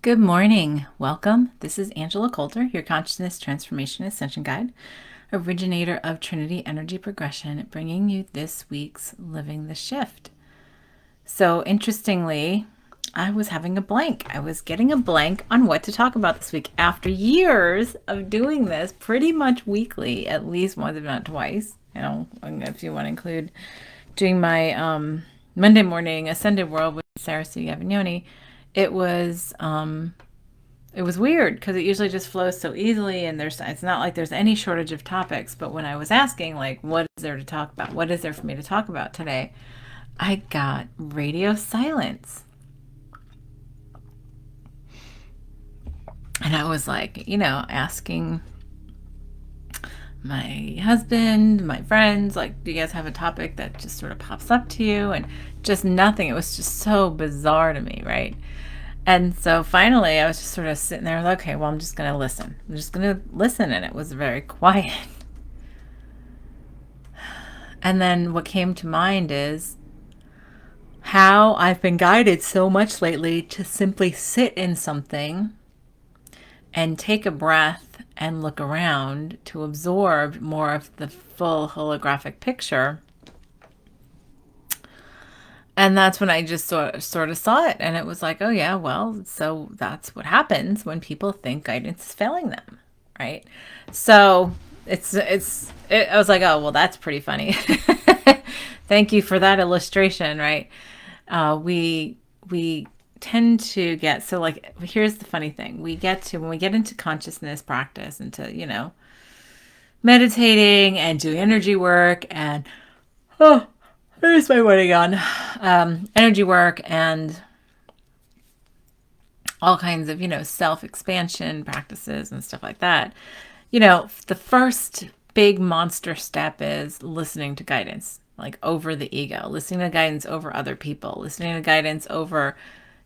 Good morning. Welcome. This is Angela Coulter, your Consciousness Transformation Ascension Guide, originator of Trinity Energy Progression, bringing you this week's Living the Shift. So, interestingly, I was having a blank. I was getting a blank on what to talk about this week after years of doing this pretty much weekly, at least once, if not twice. If you want to include doing my Monday morning Ascended World with Sarah C. Gavignoni, it was it was weird because it usually just flows so easily, and it's not like there's any shortage of topics. But when I was asking, like, what is there to talk about? What is there for me to talk about today? I got radio silence. And I was like, asking my husband, my friends, like, do you guys have a topic that just sort of pops up to you? And just nothing. It was just so bizarre to me, right? And so finally, I was just sort of sitting there, like, okay, well, I'm just going to listen. I'm just going to listen. And it was very quiet. And then what came to mind is how I've been guided so much lately to simply sit in something and take a breath and look around to absorb more of the full holographic picture. And that's when I just sort of saw it. And it was like, oh, yeah, well, so that's what happens when people think guidance is failing them, right? So I was like, oh, well, that's pretty funny. Thank you for that illustration, right? We tend to get, so like, here's the funny thing. When we get into consciousness practice, into, meditating and doing energy work and, oh, there's my wedding on. Energy work and all kinds of, self-expansion practices and stuff like that. The first big monster step is listening to guidance, like over the ego, listening to guidance over other people, listening to guidance over,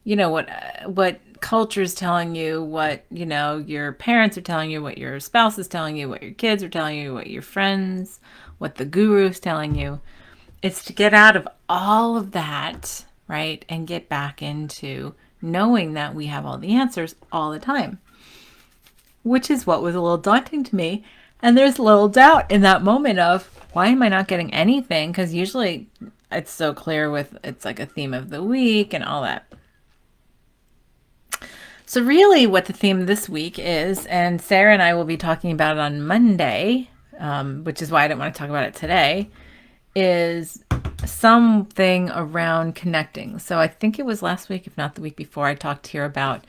what culture is telling you, what, your parents are telling you, what your spouse is telling you, what your kids are telling you, what your friends, what the guru is telling you. It's to get out of all of that, right? And get back into knowing that we have all the answers all the time, which is what was a little daunting to me. And there's a little doubt in that moment of, why am I not getting anything? Because usually it's so clear it's like a theme of the week and all that. So really what the theme this week is, and Sarah and I will be talking about it on Monday, which is why I didn't want to talk about it today, is something around connecting. So I think it was last week, if not the week before, I talked here about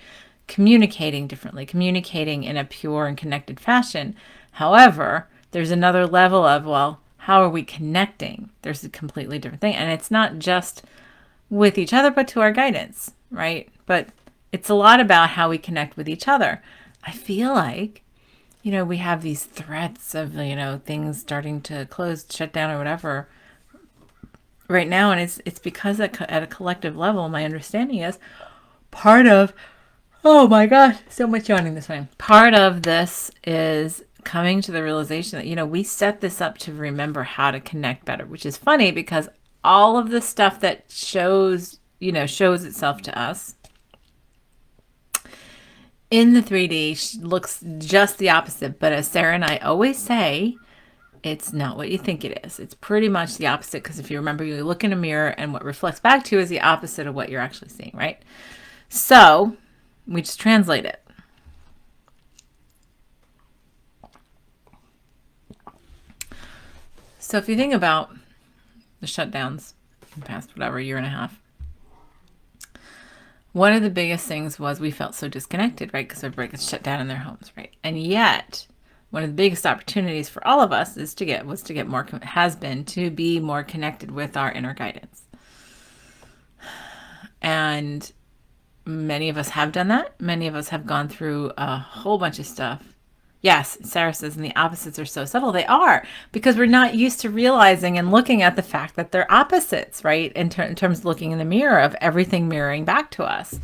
communicating differently, communicating in a pure and connected fashion. However, there's another level of, well, how are we connecting? There's a completely different thing. And it's not just with each other, but to our guidance, right? But it's a lot about how we connect with each other. I feel like, we have these threats of, things starting to close, shut down, or whatever right now. And it's because at a collective level, my understanding is part of, oh my gosh, so much yawning this morning. Part of this is coming to the realization that, we set this up to remember how to connect better, which is funny because all of the stuff that shows itself to us in the 3D looks just the opposite. But as Sarah and I always say, it's not what you think it is. It's pretty much the opposite, because if you remember, you look in a mirror and what reflects back to you is the opposite of what you're actually seeing, right? So we just translate it. So if you think about the shutdowns in the past, whatever, year and a half, one of the biggest things was we felt so disconnected, right? Because everybody gets shut down in their homes, right? And yet, one of the biggest opportunities for all of us has been to be more connected with our inner guidance. And many of us have done that. Many of us have gone through a whole bunch of stuff. Yes, Sarah says, and the opposites are so subtle. They are, because we're not used to realizing and looking at the fact that they're opposites, right? In terms of looking in the mirror of everything mirroring back to us.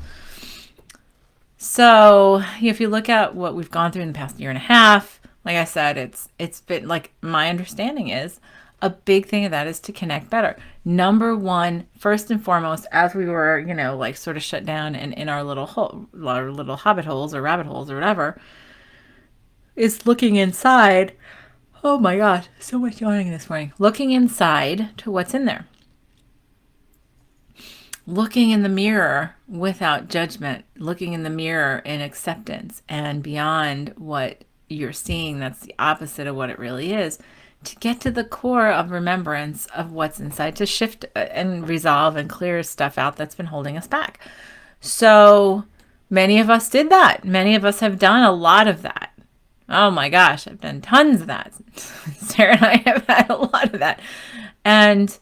So if you look at what we've gone through in the past year and a half, like I said, it's been like, my understanding is a big thing of that is to connect better. Number one, first and foremost, as we were, like sort of shut down and in our little our little hobbit holes or rabbit holes or whatever, is looking inside. Oh my gosh, so much yawning this morning. Looking inside to what's in there. Looking in the mirror without judgment, looking in the mirror in acceptance and beyond what you're seeing, that's the opposite of what it really is, to get to the core of remembrance of what's inside, to shift and resolve and clear stuff out that's been holding us back. So many of us did that. Many of us have done a lot of that. Oh my gosh, I've done tons of that. Sarah and I have had a lot of that. And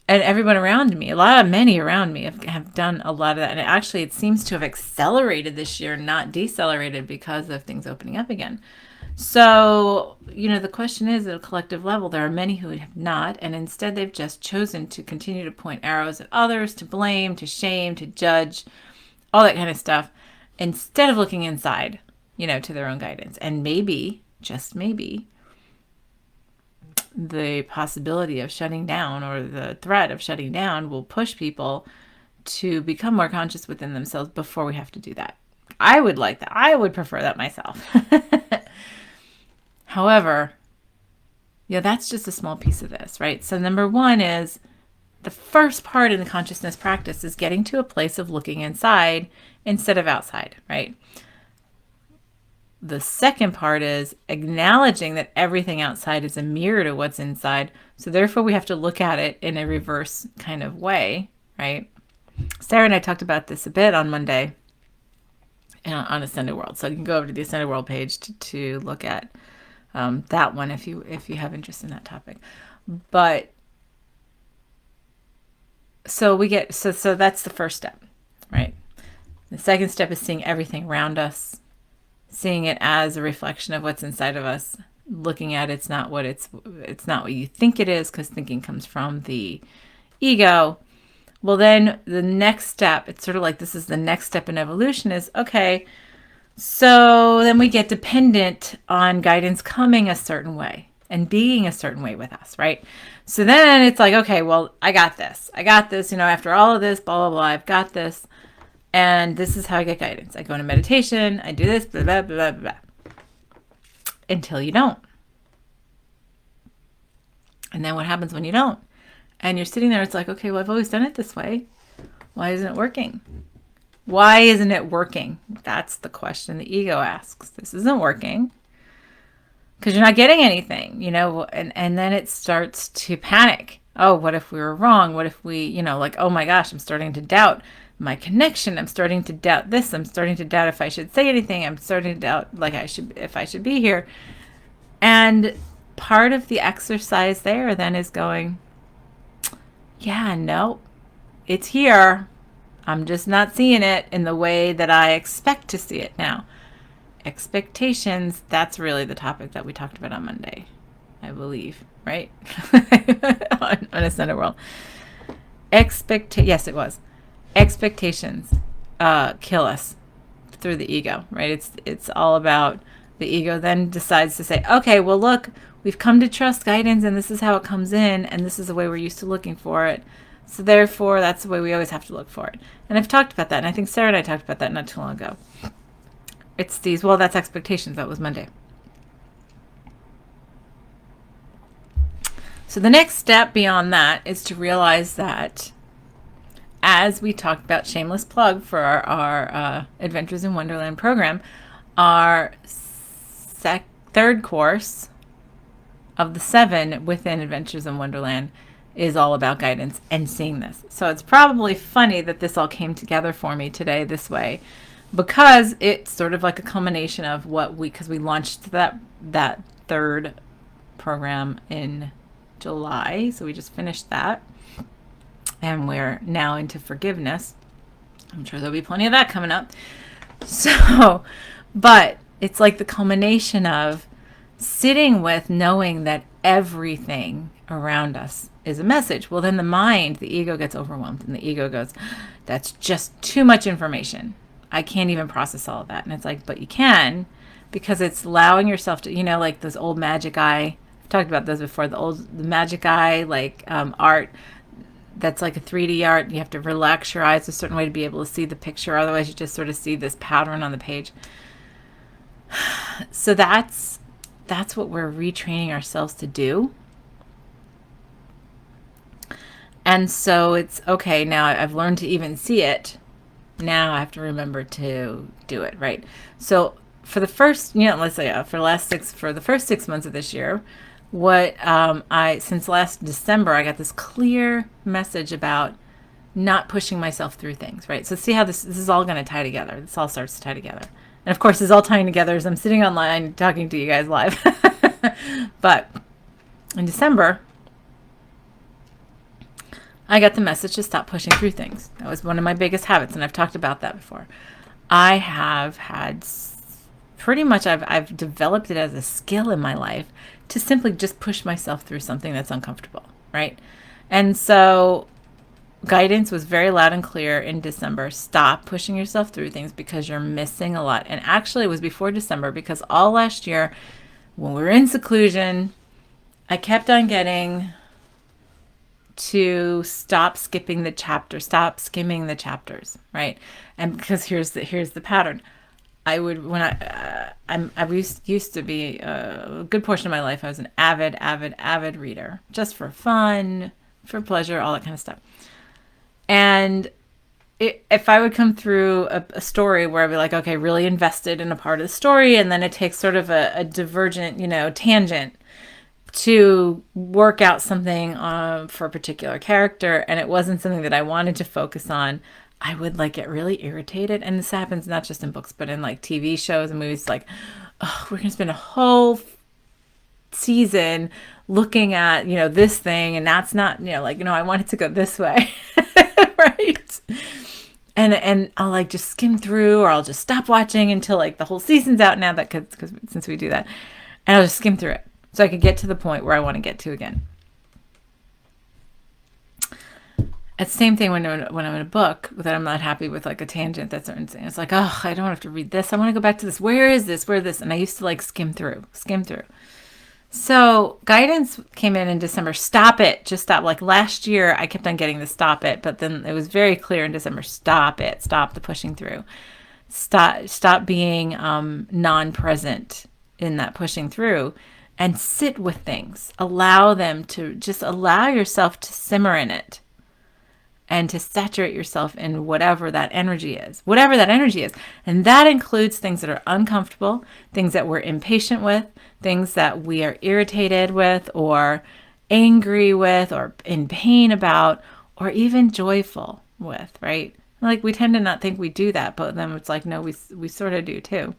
everyone around me, many around me have done a lot of that. And actually, it seems to have accelerated this year, not decelerated because of things opening up again. So, the question is, at a collective level, there are many who have not, and instead they've just chosen to continue to point arrows at others, to blame, to shame, to judge, all that kind of stuff, instead of looking inside, to their own guidance. And maybe, just maybe, the possibility of shutting down or the threat of shutting down will push people to become more conscious within themselves before we have to do that. I would like that. I would prefer that myself. However, that's just a small piece of this, right? So number one is the first part in the consciousness practice is getting to a place of looking inside instead of outside, right? The second part is acknowledging that everything outside is a mirror to what's inside. So therefore, we have to look at it in a reverse kind of way, right? Sarah and I talked about this a bit on Monday on Ascended World. So you can go over to the Ascended World page to look at that one if you have interest in that topic. But so that's the first step, right? The second step is seeing everything around us, seeing it as a reflection of what's inside of us, looking at it's not what you think it is, because thinking comes from the ego. Well, then the next step, it's sort of like this is the next step in evolution, is okay, so then we get dependent on guidance coming a certain way and being a certain way with us, right? So then it's like, okay, well, I got this, after all of this, blah, blah, blah, I've got this. And this is how I get guidance. I go into meditation, I do this, blah, blah, blah, blah, blah. Until you don't. And then what happens when you don't? And you're sitting there, it's like, okay, well, I've always done it this way. Why isn't it working? Why isn't it working? That's the question the ego asks. This isn't working because you're not getting anything, and then it starts to panic. Oh, what if we were wrong? What if we, oh my gosh, I'm starting to doubt my connection. I'm starting to doubt this. I'm starting to doubt if I should say anything. I'm starting to doubt if I should be here. And part of the exercise there then is going, yeah, no, it's here. I'm just not seeing it in the way that I expect to see it now. Expectations, that's really the topic that we talked about on Monday, I believe, right? on Ascended World. Yes, it was. Expectations kill us through the ego, right? It's all about the ego then decides to say, okay, well, look, we've come to trust guidance, and this is how it comes in, and this is the way we're used to looking for it. So therefore, that's the way we always have to look for it. And I've talked about that, and I think Sarah and I talked about that not too long ago. It's that's expectations. That was Monday. So the next step beyond that is to realize that, as we talked about, shameless plug for our Adventures in Wonderland program, our third course of the 7 within Adventures in Wonderland is all about guidance and seeing this. So it's probably funny that this all came together for me today this way, because it's sort of like a culmination of because we launched that third program in July. So we just finished that. And we're now into forgiveness. I'm sure there'll be plenty of that coming up. So, but it's like the culmination of sitting with knowing that everything around us is a message. Well, then the mind, the ego gets overwhelmed, and the ego goes, that's just too much information. I can't even process all of that. And it's like, but you can, because it's allowing yourself to, like those old magic eye talked about those before. The magic eye, like art that's like a 3D art. You have to relax your eyes a certain way to be able to see the picture. Otherwise, you just sort of see this pattern on the page. So that's what we're retraining ourselves to do. And so it's okay. Now I've learned to even see it. Now I have to remember to do it, right? So for the first, let's say for the first 6 months of this year, since last December, I got this clear message about not pushing myself through things, right? So see how this is all going to tie together. This all starts to tie together. And of course, it's all tying together as I'm sitting online talking to you guys live. But in December, I got the message to stop pushing through things. That was one of my biggest habits, and I've talked about that before. I have had pretty much, I've developed it as a skill in my life to simply just push myself through something that's uncomfortable, right? And so guidance was very loud and clear in December. Stop pushing yourself through things because you're missing a lot. And actually, it was before December because all last year, when we were in seclusion, I kept on getting to stop skipping the chapter, stop skimming the chapters, right? And because here's the pattern. I would, when I used to be a good portion of my life, I was an avid reader, just for fun, for pleasure, all that kind of stuff. And if I would come through a story where I'd be like, okay, really invested in a part of the story, and then it takes sort of a divergent, tangent to work out something for a particular character, and it wasn't something that I wanted to focus on, I would get really irritated. And this happens not just in books, but in TV shows and movies. Oh, we're going to spend a whole season looking at, this thing, and that's not, I want it to go this way. Right. And I'll just skim through, or I'll just stop watching until the whole season's out now, because since we do that, and I'll just skim through it so I could get to the point where I want to get to again. It's the same thing when I'm in a book that I'm not happy with, a tangent that's certain thing. It's oh, I don't have to read this. I want to go back to this. Where is this? Where is this? And I used to skim through. So guidance came in December. Stop it. Just stop. Last year, I kept on getting the stop it, but then it was very clear in December. Stop it. Stop the pushing through. Stop being non-present in that pushing through, and sit with things. Allow yourself to simmer in it, and to saturate yourself in whatever that energy is. And that includes things that are uncomfortable, things that we're impatient with, things that we are irritated with, or angry with, or in pain about, or even joyful with, right? We tend to not think we do that, but then it's no, we sort of do too.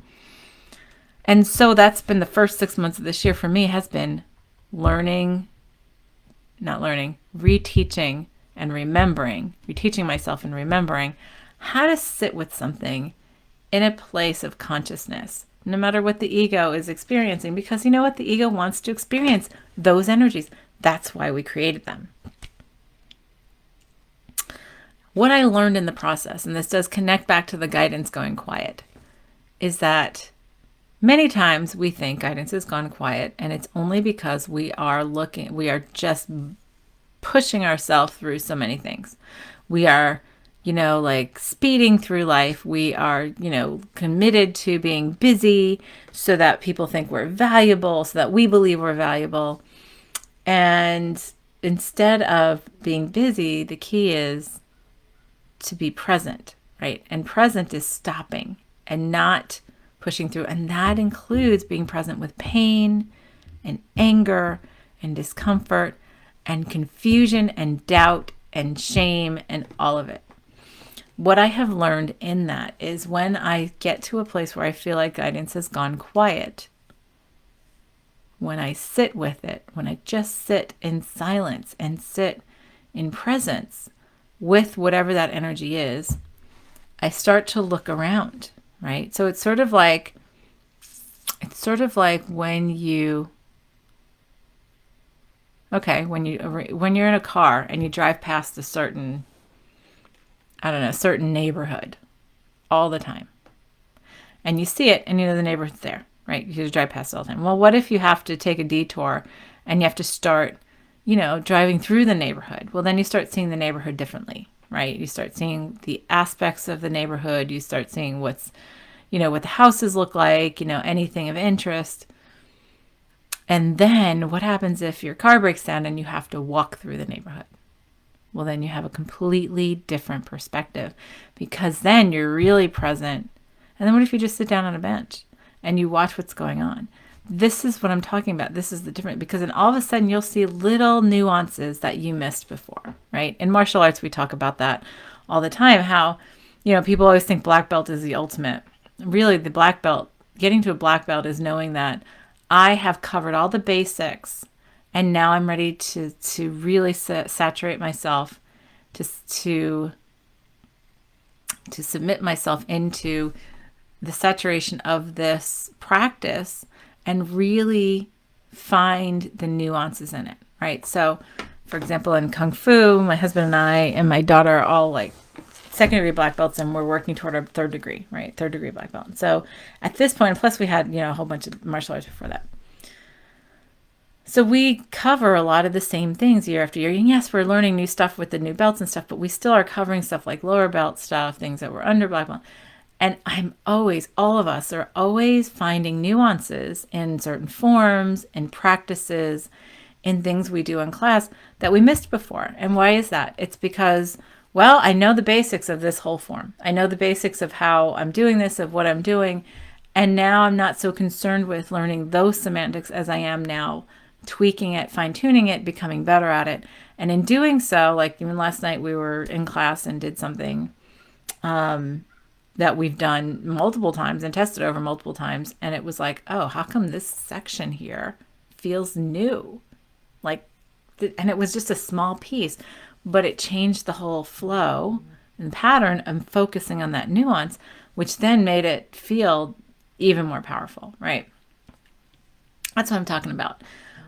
And so that's been the first 6 months of this year for me, has been reteaching myself and remembering how to sit with something in a place of consciousness, no matter what the ego is experiencing, because you know what? The ego wants to experience those energies. That's why we created them. What I learned in the process, and this does connect back to the guidance going quiet, is that many times we think guidance has gone quiet, and it's only because we are just pushing ourselves through so many things. We are, speeding through life. We are, committed to being busy so that people think we're valuable, so that we believe we're valuable. And instead of being busy, the key is to be present, right? And present is stopping and not pushing through. And that includes being present with pain and anger and discomfort and confusion and doubt and shame and all of it. What I have learned in that is when I get to a place where I feel like guidance has gone quiet, when I sit with it, when I just sit in silence and sit in presence with whatever that energy is, I start to look around, right? So it's sort of like when you're in a car and you drive past a certain neighborhood all the time, and you see it and you know the neighborhood's there, right? You just drive past it all the time. Well, what if you have to take a detour and you have to start, driving through the neighborhood. Well, then you start seeing the neighborhood differently, right? You start seeing the aspects of the neighborhood. You start seeing what the houses look like, anything of interest. And then what happens if your car breaks down and you have to walk through the neighborhood? Well, then you have a completely different perspective, because then you're really present. And then what if you just sit down on a bench and you watch what's going on? This is what I'm talking about. This is the difference, because then all of a sudden you'll see little nuances that you missed before, right? In martial arts, we talk about that all the time, how, people always think black belt is the ultimate. Really, the black belt, getting to a black belt is knowing that I have covered all the basics, and now I'm ready to really saturate myself, to submit myself into the saturation of this practice and really find the nuances in it, right? So, for example, in Kung Fu, my husband and I and my daughter are all like second degree black belts, and we're working toward our third degree, right? Third degree black belt. So at this point, plus we had, a whole bunch of martial arts before that. So we cover a lot of the same things year after year. And yes, we're learning new stuff with the new belts and stuff, but we still are covering stuff like lower belt stuff, things that were under black belt. And all of us are always finding nuances in certain forms and practices, in things we do in class that we missed before. And why is that? It's because, well, I know the basics of this whole form. I know the basics of how I'm doing this, of what I'm doing. And now I'm not so concerned with learning those semantics as I am now tweaking it, fine-tuning it, becoming better at it. And in doing so, like even last night we were in class and did something that we've done multiple times and tested over multiple times. And it was like, oh, how come this section here feels new? And it was just a small piece, but it changed the whole flow and pattern of focusing on that nuance, which then made it feel even more powerful, right? That's what I'm talking about.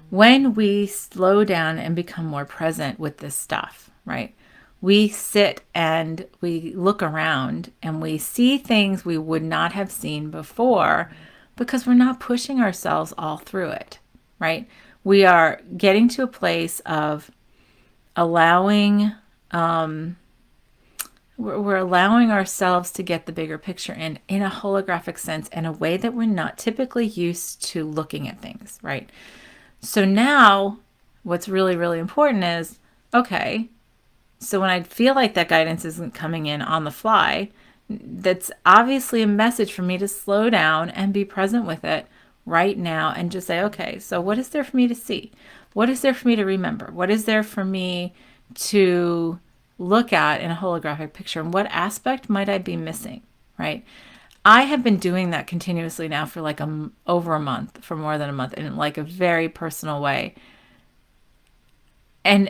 When we slow down and become more present with this stuff, right? We sit and we look around and we see things we would not have seen before, because we're not pushing ourselves all through it, right? We are getting to a place of allowing, we're allowing ourselves to get the bigger picture in a holographic sense, in a way that we're not typically used to looking at things, right? So now what's really, really important is, okay, so when I feel like that guidance isn't coming in on the fly, that's obviously a message for me to slow down and be present with it right now, and just say, okay, so what is there for me to see? What is there for me to remember? What is there for me to look at in a holographic picture? And what aspect might I be missing, right? I have been doing that continuously now for like over a month, for more than a month, in like a very personal way. And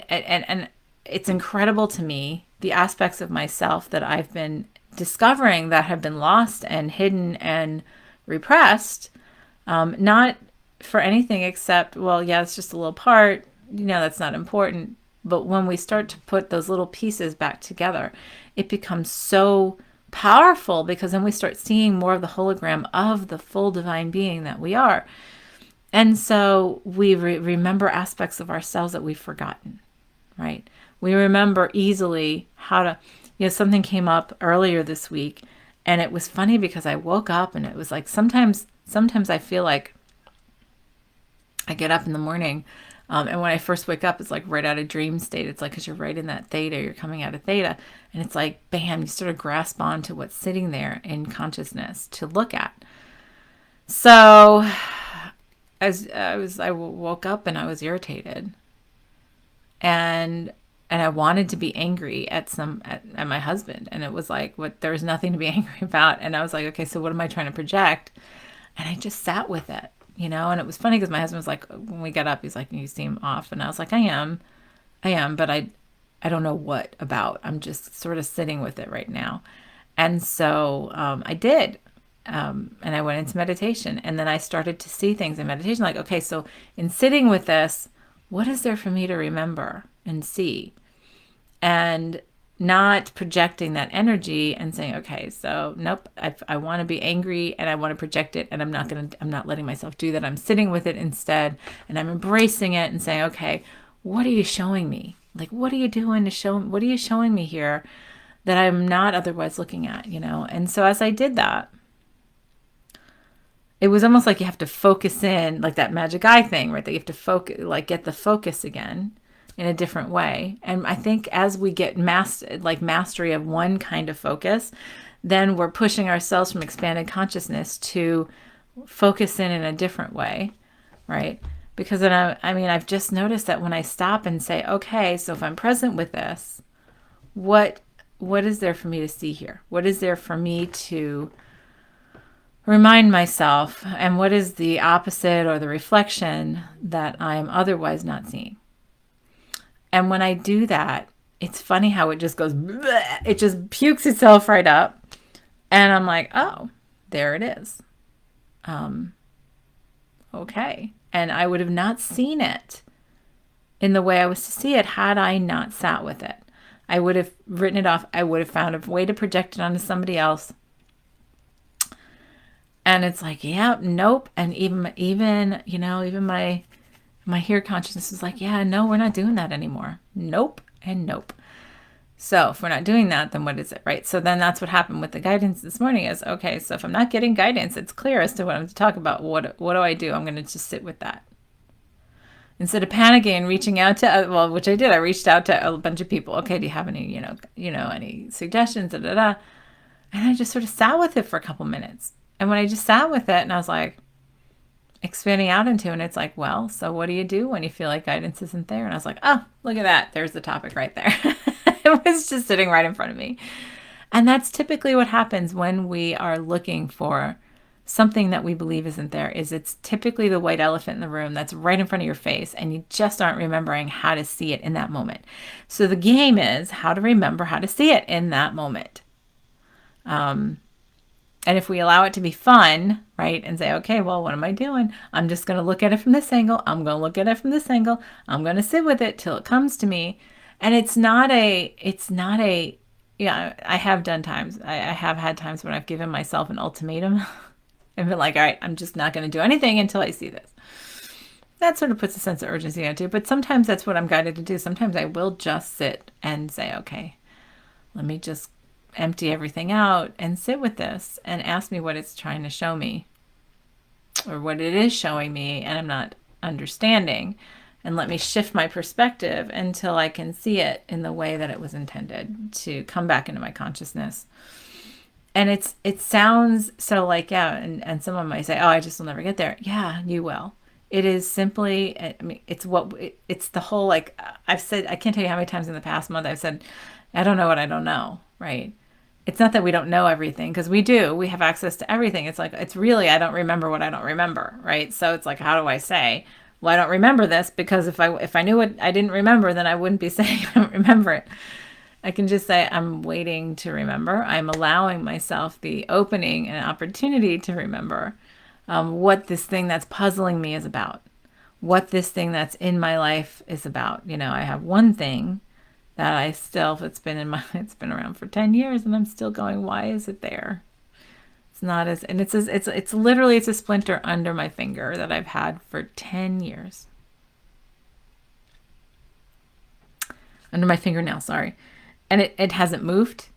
it's incredible to me, the aspects of myself that I've been discovering that have been lost and hidden and repressed. Not for anything except, well, yeah, it's just a little part, that's not important. But when we start to put those little pieces back together, it becomes so powerful, because then we start seeing more of the hologram of the full divine being that we are. And so we remember aspects of ourselves that we've forgotten, right? We remember easily how to, something came up earlier this week, and it was funny because I woke up and it was like, sometimes I feel like I get up in the morning, and when I first wake up, it's like right out of dream state. It's like, because you're right in that theta, you're coming out of theta, and it's like, bam, you sort of grasp onto what's sitting there in consciousness to look at. So I woke up and I was irritated, and I wanted to be angry at my husband, and it was like, there was nothing to be angry about. And I was like, okay, so what am I trying to project? And I just sat with it, and it was funny because my husband was like, when we got up, he's like, you seem off. And I was like, I am, but I don't know what about. I'm just sort of sitting with it right now. And so I did. And I went into meditation, and then I started to see things in meditation, like, okay, so in sitting with this, what is there for me to remember and see? And not projecting that energy and saying, okay, so nope, I want to be angry and I want to project it, and I'm not letting myself do that. I'm sitting with it instead, and I'm embracing it and saying, okay, what are you showing me? Like, what are you doing to show, what are you showing me here that I'm not otherwise looking at, you know? And so as I did that, it was almost like you have to focus in, like that magic eye thing, right? That you have to focus, like get the focus again in a different way. And I think as we get mastery of one kind of focus, then we're pushing ourselves from expanded consciousness to focus in a different way, right? Because then I've just noticed that when I stop and say, okay, so if I'm present with this, what is there for me to see here? What is there for me to remind myself? And what is the opposite or the reflection that I'm otherwise not seeing? And when I do that, it's funny how it just goes, bleh, it just pukes itself right up. And I'm like, oh, there it is. Okay. And I would have not seen it in the way I was to see it had I not sat with it. I would have written it off. I would have found a way to project it onto somebody else. And it's like, yeah, nope. And even my here consciousness is like, yeah, no, we're not doing that anymore. Nope and nope. So if we're not doing that, then what is it, right? So then that's what happened with the guidance this morning is, okay, so if I'm not getting guidance, it's clear as to what I'm to talk about. What do I do? I'm going to just sit with that. Instead of panicking and reaching out to, which I did, I reached out to a bunch of people. Okay, do you have any, any suggestions? Da, da, da. And I just sort of sat with it for a couple minutes. And when I just sat with it and I was like, expanding out into, and it's like, well, so what do you do when you feel like guidance isn't there? And I was like, oh, look at that. There's the topic right there. It was just sitting right in front of me. And that's typically what happens when we are looking for something that we believe isn't there. Is it's typically the white elephant in the room that's right in front of your face, and you just aren't remembering how to see it in that moment. So the game is how to remember how to see it in that moment. And if we allow it to be fun, right, and say, okay, well, what am I doing? I'm just going to look at it from this angle. I'm going to look at it from this angle. I'm going to sit with it till it comes to me. And it's not a, yeah, I have done times. I have had times when I've given myself an ultimatum and been like, all right, I'm just not going to do anything until I see this. That sort of puts a sense of urgency into it. But sometimes that's what I'm guided to do. Sometimes I will just sit and say, okay, let me just empty everything out and sit with this and ask me what it's trying to show me or what it is showing me, and I'm not understanding, and let me shift my perspective until I can see it in the way that it was intended to come back into my consciousness. And it sounds so like, yeah, and someone might say, oh, I just will never get there. Yeah, you will. It is simply, I mean, it's the whole, like I've said, I can't tell you how many times in the past month I've said, I don't know what I don't know, right? It's not that we don't know everything, because we do. We have access to everything. It's like, it's really, I don't remember what I don't remember, right? So it's like, how do I say, well, I don't remember this, because if I knew what I didn't remember, then I wouldn't be saying I don't remember it. I can just say, I'm waiting to remember. I'm allowing myself the opening and opportunity to remember what this thing that's puzzling me is about, what this thing that's in my life is about. I have one thing that it's been around for 10 years and I'm still going, why is it there? It's not as, and it's literally a splinter under my finger that I've had for 10 years. Under my fingernail, sorry. And it hasn't moved.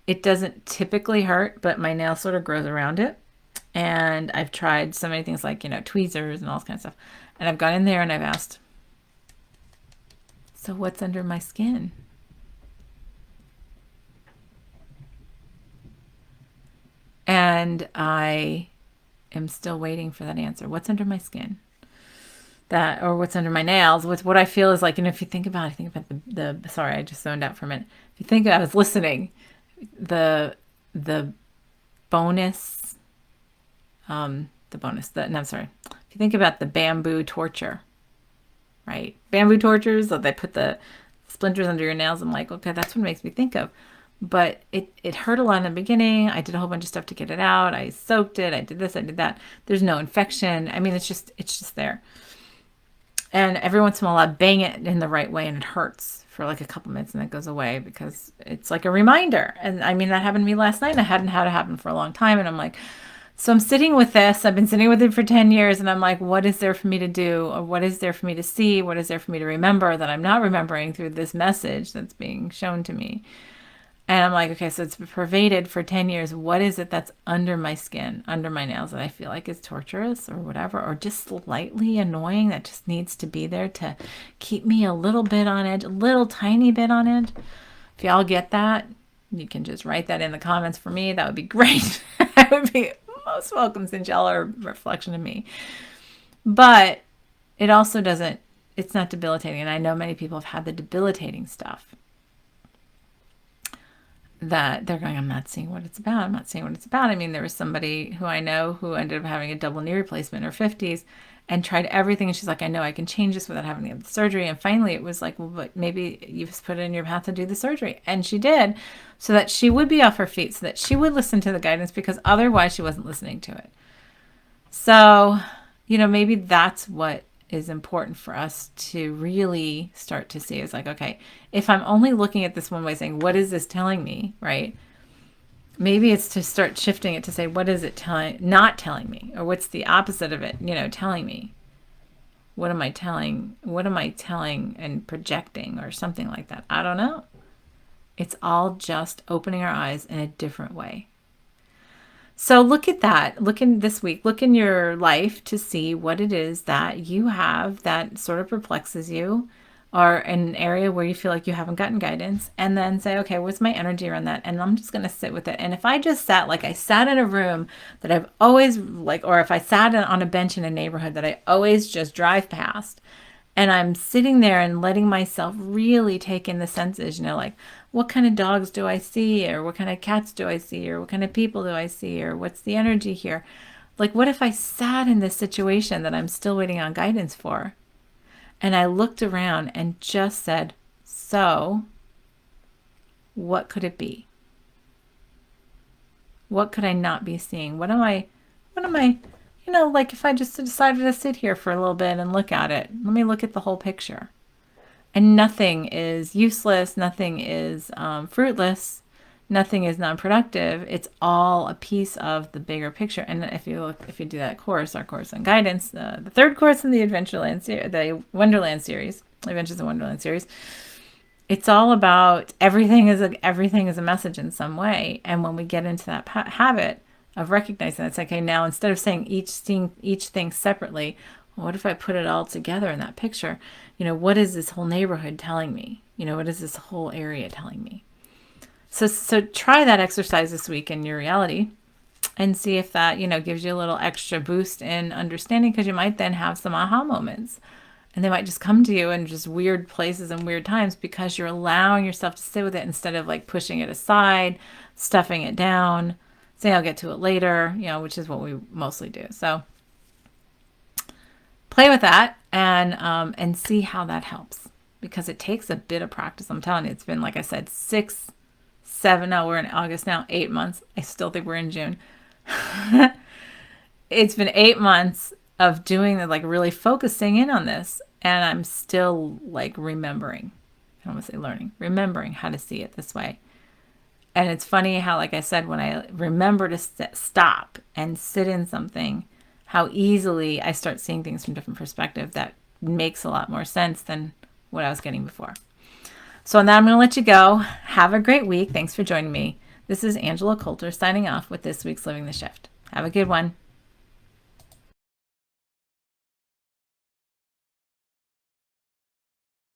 It doesn't typically hurt, but my nail sort of grows around it. And I've tried so many things like, tweezers and all this kind of stuff. And I've gone in there and I've asked, so what's under my skin? And I am still waiting for that answer. What's under my skin? Or what's under my nails? What I feel is like, if you think about the sorry, I just zoned out for a minute. If you think, I was listening, the bonus, no, I'm sorry. If you think about the bamboo torture, right? Bamboo tortures, so they put the splinters under your nails. I'm like, okay, that's what it makes me think of. But it hurt a lot in the beginning. I did a whole bunch of stuff to get it out. I soaked it. I did this, I did that. There's no infection. I mean, it's just there. And every once in a while I bang it in the right way and it hurts for like a couple minutes and it goes away because it's like a reminder. And I mean, that happened to me last night and I hadn't had it happen for a long time. And I'm like, so I'm sitting with this. I've been sitting with it for 10 years and I'm like, what is there for me to do? Or what is there for me to see? What is there for me to remember that I'm not remembering through this message that's being shown to me? And I'm like, okay, so it's been pervaded for 10 years. What is it that's under my skin, under my nails that I feel like is torturous or whatever, or just slightly annoying that just needs to be there to keep me a little bit on edge, a little tiny bit on edge? If y'all get that, you can just write that in the comments for me. That would be great. I would be most welcome since y'all are a reflection of me. But it also doesn't, it's not debilitating. And I know many people have had the debilitating stuff that they're going, I'm not seeing what it's about. I'm not seeing what it's about. I mean, there was somebody who I know who ended up having a double knee replacement in her 50s and tried everything. And she's like, I know I can change this without having to have the surgery. And finally it was like, well, but maybe you've put it in your path to do the surgery. And she did, so that she would be off her feet, so that she would listen to the guidance, because otherwise she wasn't listening to it. So, maybe that's what is important for us to really start to see. Is like, okay, if I'm only looking at this one way, saying, what is this telling me, right? Maybe it's to start shifting it to say, what is it not telling me? Or what's the opposite of it, telling me? What am I telling? What am I telling and projecting, or something like that? I don't know. It's all just opening our eyes in a different way. So look at that. Look in this week. Look in your life to see what it is that you have that sort of perplexes you, or an area where you feel like you haven't gotten guidance. And then say, okay, what's my energy around that? And I'm just going to sit with it. And if I just sat, like I sat in a room that I've always or if I sat on a bench in a neighborhood that I always just drive past, and I'm sitting there and letting myself really take in the senses, like, what kind of dogs do I see? Or what kind of cats do I see? Or what kind of people do I see? Or what's the energy here? Like, what if I sat in this situation that I'm still waiting on guidance for? And I looked around and just said, so what could it be? What could I not be seeing? What am I, like if I just decided to sit here for a little bit and look at it, let me look at the whole picture. And nothing is useless. Nothing is fruitless. Nothing is non-productive. It's all a piece of the bigger picture. And if you do that course, our course on guidance, the third course in the the Wonderland series, Adventures in Wonderland series, it's all about everything is a message in some way. And when we get into that habit of recognizing that, it's like, okay, now instead of saying each thing separately, what if I put it all together in that picture? What is this whole neighborhood telling me? What is this whole area telling me? So try that exercise this week in your reality and see if that, gives you a little extra boost in understanding, because you might then have some aha moments, and they might just come to you in just weird places and weird times, because you're allowing yourself to sit with it instead of like pushing it aside, stuffing it down, saying I'll get to it later, which is what we mostly do. So play with that and see how that helps, because it takes a bit of practice. I'm telling you, it's been, like I said, 6, 7, now we're in August now, 8 months. I still think we're in June. It's been 8 months of doing the, like, really focusing in on this, and I'm still like remembering. I don't want to say learning, remembering how to see it this way. And it's funny how, like I said, when I remember to stop and sit in something, how easily I start seeing things from a different perspective that makes a lot more sense than what I was getting before. So on that, I'm going to let you go. Have a great week. Thanks for joining me. This is Angela Coulter signing off with this week's Living the Shift. Have a good one.